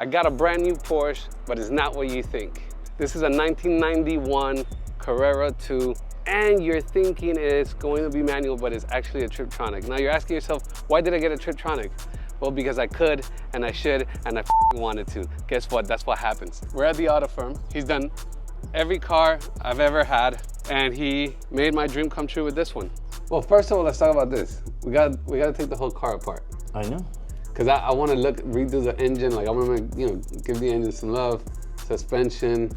I got a brand new Porsche, but it's not what you think. This is a 1991 Carrera 2, and you're thinking it's going to be manual, but it's actually a Triptronic. Now you're asking yourself, why did I get a Triptronic? Well, because I could, and I should, and I wanted to. Guess what? That's what happens. We're at the auto firm. He's done every car I've ever had, and he made my dream come true with this one. Well, first of all, let's talk about this. We got to take the whole car apart. I know. Cause I want to redo the engine. Like I want to, give the engine some love, suspension,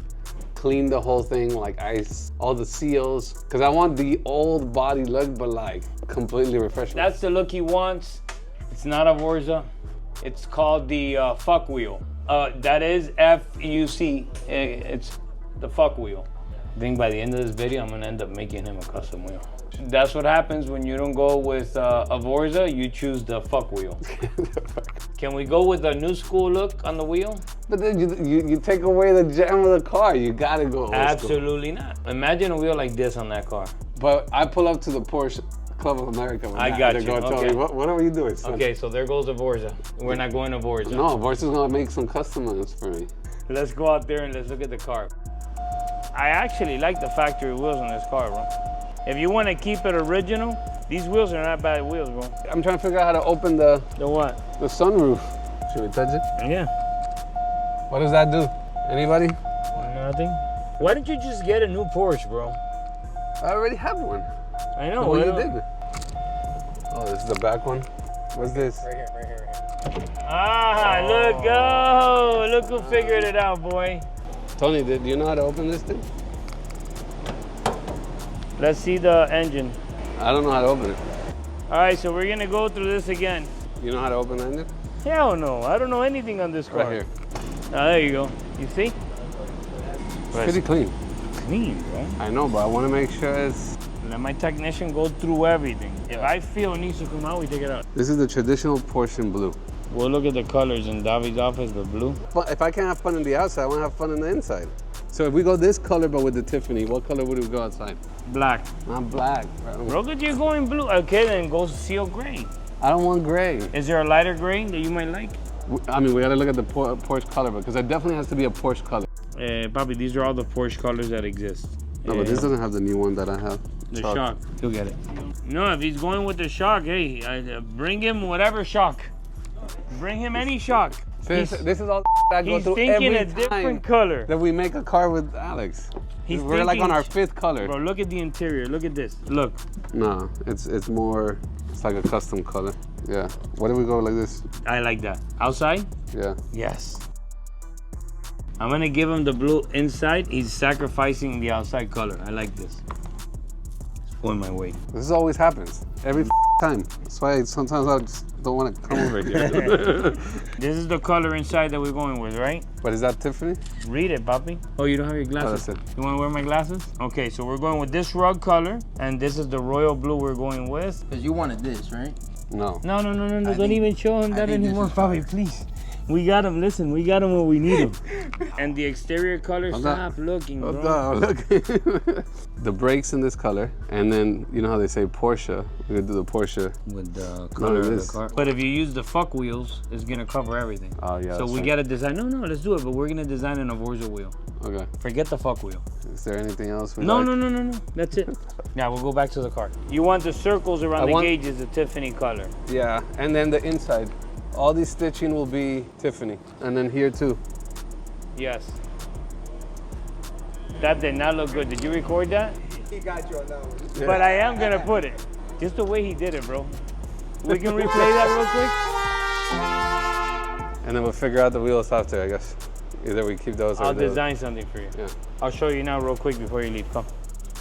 clean the whole thing, like ice, all the seals. Cause I want the old body look, but like completely refreshed. That's the look he wants. It's not a Vorza. It's called the fuck wheel. That is F-U-C. It's the fuck wheel. I think by the end of this video, I'm gonna end up making him a custom wheel. That's what happens when you don't go with a Vorza, you choose the fuck wheel. Can we go with a new school look on the wheel? But then you take away the gem of the car. You gotta go old Absolutely not. Imagine a wheel like this on that car. But I pull up to the Porsche Club of America. I got you. Tell Okay. me, what are you doing, son? Okay, so there goes a Vorza. We're not going to Vorza. No, Vorza's gonna make some custom ones for me. Let's go out there and let's look at the car. I actually like the factory wheels on this car, bro. If you want to keep it original, these wheels are not bad wheels, bro. I'm trying to figure out how to open the what? The sunroof. Should we touch it? Yeah. What does that do? Anybody? Nothing. Why don't you just get a new Porsche, bro? I already have one. I know. Well, you did. Oh, this is the back one. What's this? Right here. Ah, look, go! Look who figured it out, boy. Tony, do you know how to open this thing? Let's see the engine. I don't know how to open it. All right, so we're gonna go through this again. You know how to open the engine? Hell no, I don't know anything on this car. Right here. Ah, there you go. You see? It's pretty clean. Clean, bro. I know, but I want to make sure it's... Let my technician go through everything. If I feel it needs to come out, we take it out. This is the traditional Porsche in blue. We'll look at the colors in Davi's office, the blue. But if I can't have fun in the outside, I want to have fun in the inside. So if we go this color, but with the Tiffany, what color would we go outside? Black. Not black. Bro, could you go in blue? Okay, then go seal gray. I don't want gray. Is there a lighter gray that you might like? I mean, we got to look at the Porsche color, because it definitely has to be a Porsche color. Papi, these are all the Porsche colors that exist. No, but this doesn't have the new one that I have. The shock. You'll get it. No, if he's going with the shock, hey, bring him whatever shock. Bring him any shock. This is all I go through He's thinking every a different time color. that we make a car with Alex. We're like on our 5th color. Bro, look at the interior. Look at this. Look. No, it's more, it's like a custom color. Yeah. What do we go like this? I like that. Outside? Yeah. Yes. I'm gonna give him the blue inside. He's sacrificing the outside color. I like this. It's going my way. This always happens. Every time. That's why sometimes I just don't want to come over here. This is the color inside that we're going with, right? But is that Tiffany? Read it, papi. Oh, you don't have your glasses? Oh, that's it. You want to wear my glasses? Okay, so we're going with this rug color, and this is the royal blue we're going with. Because you wanted this, right? No. No. Don't even show him that anymore, papi, please. We got him, listen, we got him when we need him. And the exterior color, stop looking, bro. Look. The brakes in this color, and then, you know how they say Porsche? We're gonna do the Porsche. With the color of the car. But if you use the fuck wheels, it's gonna cover everything. Oh, yeah. So we gotta design, no, let's do it, but we're gonna design an Vorza wheel. Okay. Forget the fuck wheel. Is there anything else? No, that's it. Now we'll go back to the car. You want the circles around the gauges, the Tiffany color. Yeah, and then the inside. All these stitching will be Tiffany. And then here too. Yes. That did not look good. Did you record that? He got you on that one. Yeah. But I am gonna put it. Just the way he did it, bro. We can replay that real quick? And then we'll figure out the wheels after, I guess. Either we keep those or I'll design something for you. Yeah. I'll show you now real quick before you leave. Come.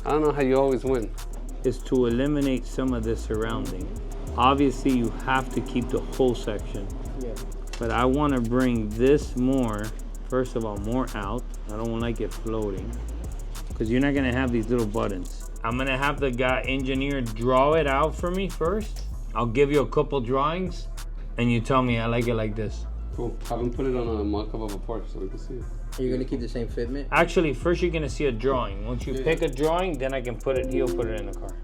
I don't know how you always win. Is to eliminate some of the surrounding. Obviously, you have to keep the whole section. Yeah. But I want to bring this more, first of all, more out. I don't like it floating. Because you're not going to have these little buttons. I'm going to have the guy engineer draw it out for me first. I'll give you a couple drawings, and you tell me I like it like this. Cool. Have him put it on a mock-up of a Porsche so we can see it. Are you going to keep the same fitment? Actually, first you're going to see a drawing. Once you pick a drawing, then I can put it, he'll put it in the car.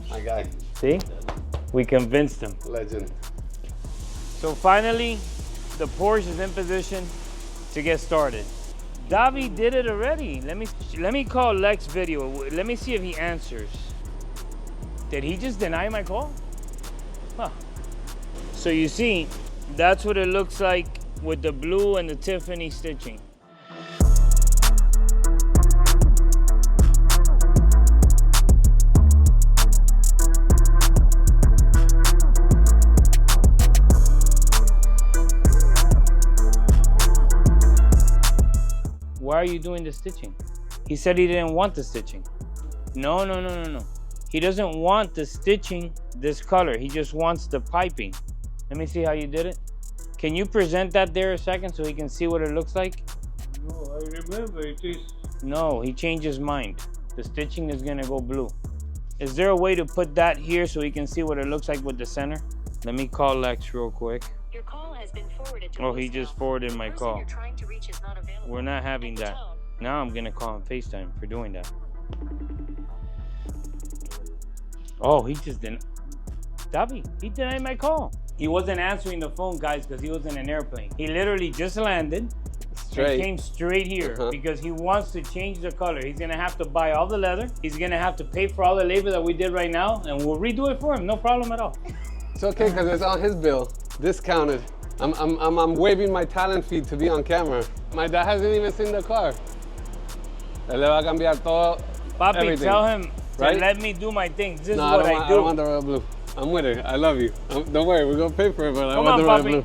My guy. See? We convinced him. Legend. So finally, The Porsche is in position to get started. Davi did it already. Let me call Lex Video. Let me see if he answers. Did he just deny my call? Huh. So you see, that's what it looks like with the blue and the Tiffany stitching. Why are you doing the stitching? He said he didn't want the stitching. No. He doesn't want the stitching this color. He just wants the piping. Let me see how you did it. Can you present that there a second so he can see what it looks like? No, I remember it is. No, he changed his mind. The stitching is gonna go blue. Is there a way to put that here so he can see what it looks like with the center? Let me call Lex real quick. Your call has been forwarded to Oh, he just forwarded my call. You're trying to reach is not available. We're not having At the that. tone. Now I'm gonna call him FaceTime for doing that. Oh, he just didn't. Davi, he denied my call. He wasn't answering the phone, guys, because he was in an airplane. He literally just landed and came straight here because he wants to change the color. He's gonna have to buy all the leather. He's gonna have to pay for all the labor that we did right now, and we'll redo it for him. No problem at all. It's okay because it's on his bill, discounted. I'm waiving my talent fee to be on camera. My dad hasn't even seen the car. Él le va a cambiar todo, Papi, everything. tell him to Right? let me do my thing. This is No, what I I do. don't want the royal blue. I'm with it. I love you. Don't worry, we're gonna pay for it, but I Come want on, the royal Papi. blue.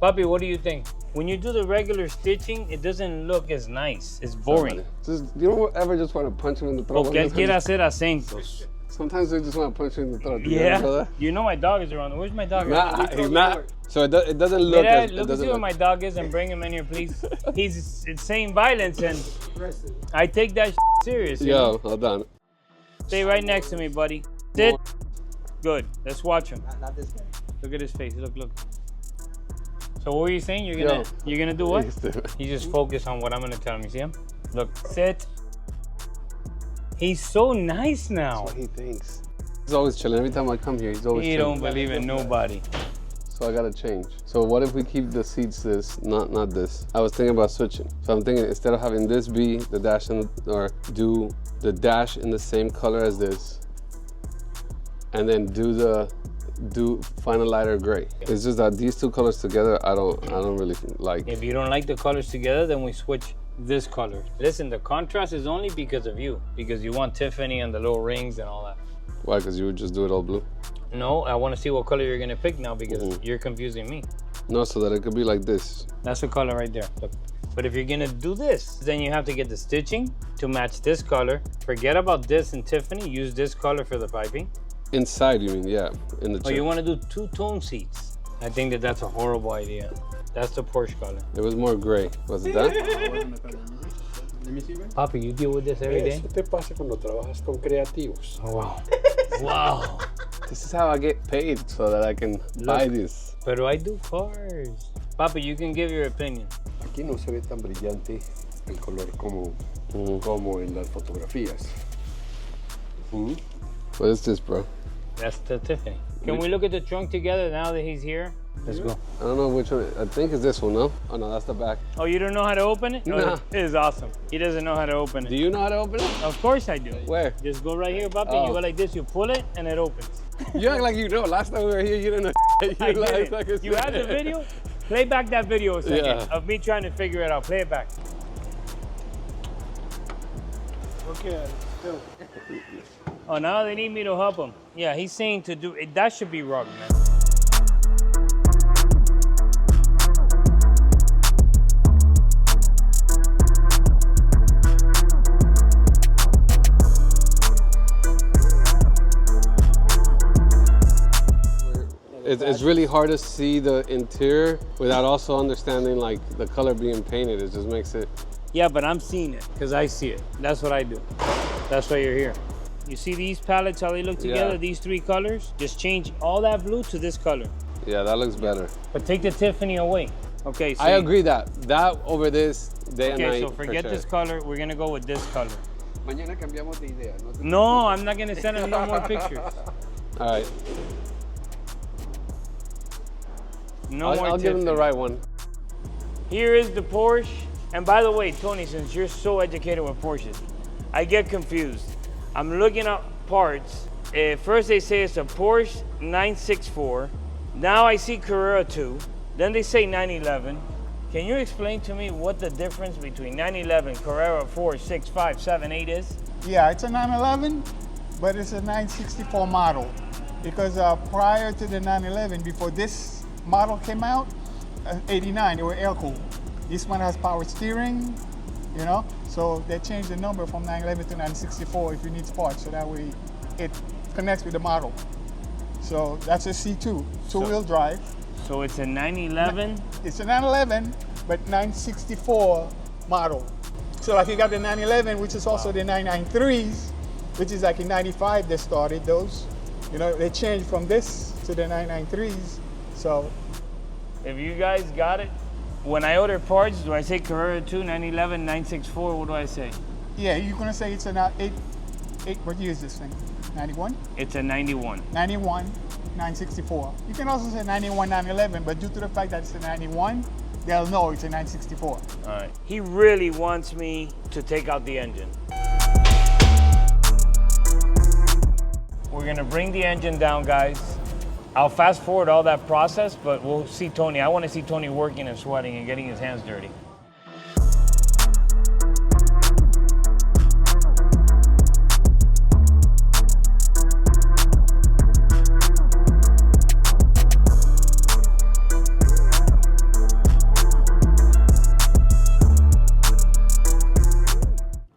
Papi, what do you think? When you do the regular stitching, it doesn't look as nice. It's boring. Just, you don't ever just want to punch him in the throat. Porque él quiere hacer acentos. Sometimes they just want to punch you in the throat. Yeah. You know my dog is around. Where's my dog? Nah, he's not. So it doesn't look Mira, as, it look and doesn't see where look. my dog is and bring him in here, please. He's saying violence and I take that serious. You know? Yo, hold on. Stay right next to me, buddy. Sit. Good. Let's watch him. Not this guy. Look at his face. Look. So what were you saying? You're gonna do what? You just focus on what I'm gonna tell him. You see him? Look. Sit. He's so nice now. That's what he thinks. He's always chilling. Every time I come here, he's always He chilling. don't believe in nobody. So I gotta change. So what if we keep the seats this, not this? I was thinking about switching. So I'm thinking instead of having this be the dash or do the dash in the same color as this, and then do find a lighter gray. It's just that these two colors together, I don't really like. If you don't like the colors together, then we switch this color. Listen, the contrast is only because of you, because you want Tiffany and the little rings and all that. Why? Because you would just do it all blue? No, I want to see what color you're gonna pick now because you're confusing me. No, so that it could be like this. That's the color right there. Look. But if you're gonna do this, then you have to get the stitching to match this color. Forget about this and Tiffany. Use this color for the piping. Inside, you mean? Yeah, in the Oh, you want to do two-tone seats? I think that's a horrible idea. That's the Porsche color. It was more gray. Was it that? Let me see, right? Papi, you deal with this every day? Eso te pasa cuando trabajas con creativos. Oh, wow. Wow. This is how I get paid so that I can buy this. Pero I do cars. Papi, you can give your opinion. Aquí no se ve tan brillante el color como en las fotografías. What is this, bro? That's the Tiffany. Can we look at the trunk together now that he's here? Let's go. I don't know which one. I think it's this one, no? Oh, no, that's the back. Oh, you don't know how to open it? No. Oh, it is awesome. He doesn't know how to open Do it. you know how to open it? Of course I do. Where? Just go right here, papi. Oh. You go like this, you pull it, and it opens. You act like you know. Last time we were here, you didn't know. I lied did like it. a You had the video? Play back that video a second Yeah. of me trying to figure it out. Play it back. Okay, go. Oh, now they need me to help him. Yeah, he's saying to do it. That should be rug, man. It's really hard to see the interior without also understanding like the color being painted. It just makes it. Yeah, but I'm seeing it because I see it. That's what I do. That's why you're here. You see these palettes, how they look together, Yeah. these three colors? Just change all that blue to this color. Yeah, that looks better. But take the Tiffany away. Okay, so I agree that over this day and Okay, night. so forget for this sure. color. We're gonna go with this color. Mañana cambiamos de idea. No te No, I'm not gonna send him no more pictures. All right. No I'll more give him the Tiffany. right one. Here is the Porsche. And by the way, Tony, since you're so educated with Porsches, I get confused. I'm looking up parts. First they say it's a Porsche 964. Now I see Carrera 2. Then they say 911. Can you explain to me what the difference between 911, Carrera 4, 6, 5, 7, 8 is? Yeah, it's a 911, but it's a 964 model. Because prior to the 911, before this model came out, 89, they were air-cooled. This one has power steering, you know? So they changed the number from 911 to 964 if you need parts, so that way it connects with the model. So that's a C2, two-wheel drive. So it's a 911? It's a 911, but 964 model. So like you got the 911, which is also the 993s, which is like in 95 they started those. You know, they changed from this to the 993s, so. If you guys got it, when I order parts, do I say Carrera 2, 911, 964, what do I say? Yeah, you're gonna say it's an 8, what year is this thing? 91? It's a 91. 91, 964. You can also say 91, 911, but due to the fact that it's a 91, they'll know it's a 964. All right. He really wants me to take out the engine. We're gonna bring the engine down, guys. I'll fast forward all that process, but we'll see Tony. I wanna see Tony working and sweating and getting his hands dirty.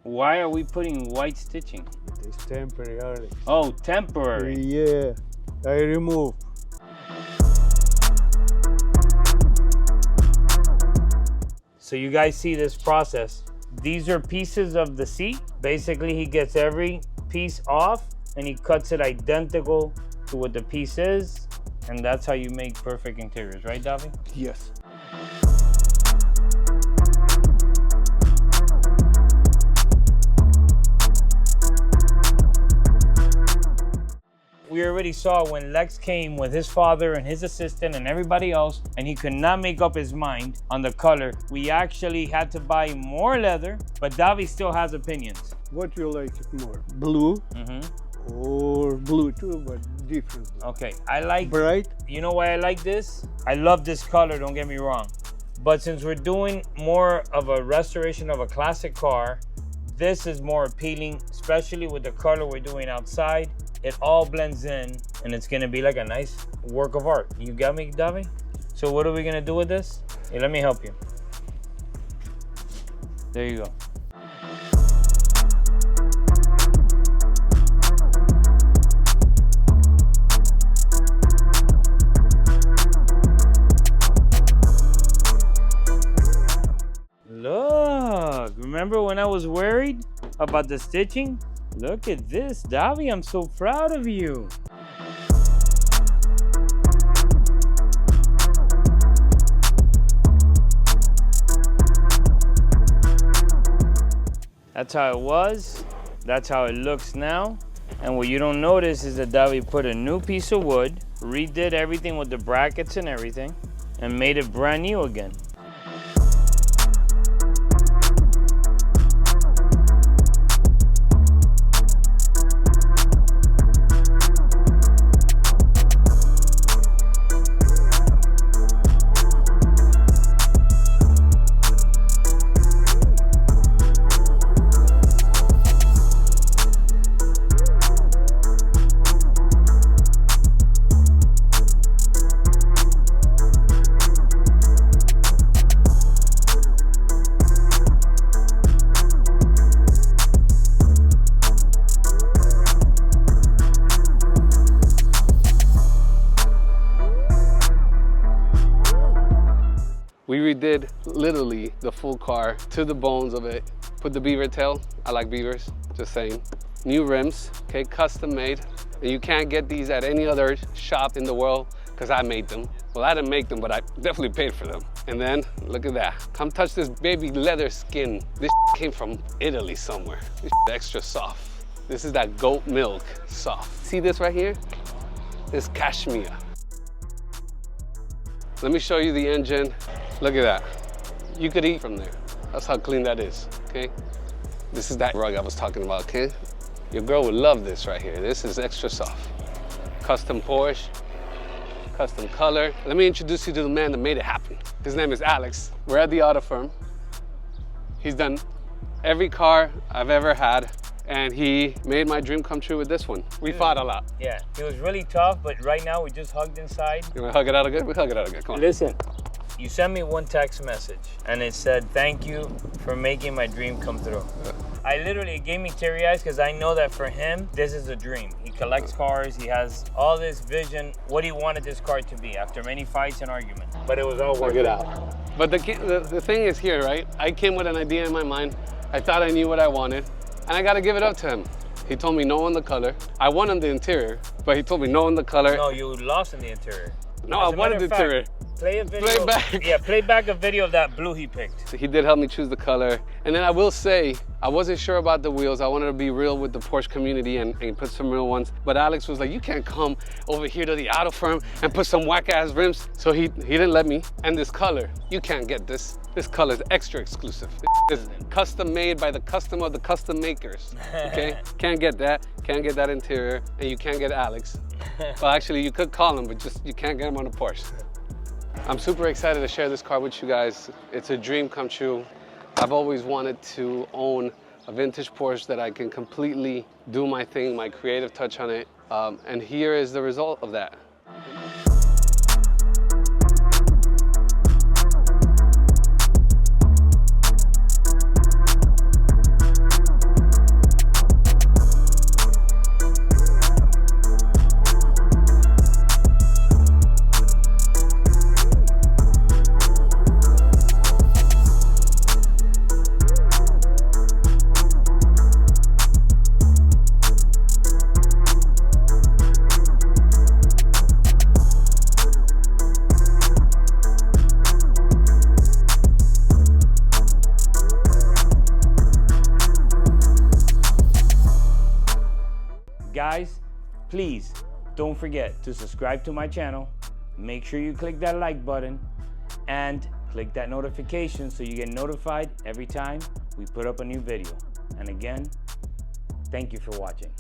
Why are we putting white stitching? It's temporary. Oh, temporary. Yeah, I remove. So you guys see this process. These are pieces of the seat. Basically, he gets every piece off and he cuts it identical to what the piece is. And that's how you make perfect interiors, right, Davi? Yes. We already saw when Lex came with his father and his assistant and everybody else, and he could not make up his mind on the color. We actually had to buy more leather, but Davi still has opinions. What you like it more? Blue or blue too, but different. Okay, I like Bright. You know why I like this? I love this color, don't get me wrong. But since we're doing more of a restoration of a classic car, this is more appealing, especially with the color we're doing outside. It all blends in and it's gonna be like a nice work of art. You got me, Davi? So what are we gonna do with this? Hey, let me help you. There you go. Look, remember when I was worried about the stitching? Look at this, Davi, I'm so proud of you. That's how it was, that's how it looks now. And what you don't notice is that Davi put a new piece of wood, redid everything with the brackets and everything, and made it brand new again. We redid literally the full car to the bones of it. Put the beaver tail, I like beavers, just saying. New rims, okay, custom made. And you can't get these at any other shop in the world because I made them. Well, I didn't make them, but I definitely paid for them. And then, look at that. Come touch this baby leather skin. This came from Italy somewhere. This extra soft. This is that goat milk soft. See this right here? This cashmere. Let me show you the engine. Look at that. You could eat from there. That's how clean that is, okay? This is that rug I was talking about, okay? Your girl would love this right here. This is extra soft. Custom Porsche, custom color. Let me introduce you to the man that made it happen. His name is Alex. We're at the auto firm. He's done every car I've ever had, and he made my dream come true with this one. We fought a lot. Yeah, it was really tough, but right now we just hugged inside. You wanna hug it out again? We hug it out again, come on. Listen, you sent me one text message and it said, thank you for making my dream come through. It gave me teary eyes because I know that for him, this is a dream. He collects cars, he has all this vision, what he wanted this car to be after many fights and arguments. But it was all worth it out. But the thing is here, right? I came with an idea in my mind. I thought I knew what I wanted, and I gotta give it up to him. He told me no on the color. I won on the interior, but he told me no on the color. No, you lost in the interior. No, I wanted the interior. Play a video. Play back. Yeah, play back a video of that blue he picked. So he did help me choose the color. And then I will say, I wasn't sure about the wheels. I wanted to be real with the Porsche community and put some real ones. But Alex was like, you can't come over here to the auto firm and put some whack ass rims. So he didn't let me. And this color, you can't get this. This color is extra exclusive. It's custom made by the custom of the custom makers, okay? Can't get that interior, and you can't get Alex. Well, actually, you could call him, but just you can't get him on a Porsche. I'm super excited to share this car with you guys. It's a dream come true. I've always wanted to own a vintage Porsche that I can completely do my thing, my creative touch on it, and here is the result of that. Guys, please don't forget to subscribe to my channel. Make sure you click that like button and click that notification so you get notified every time we put up a new video. And again, thank you for watching.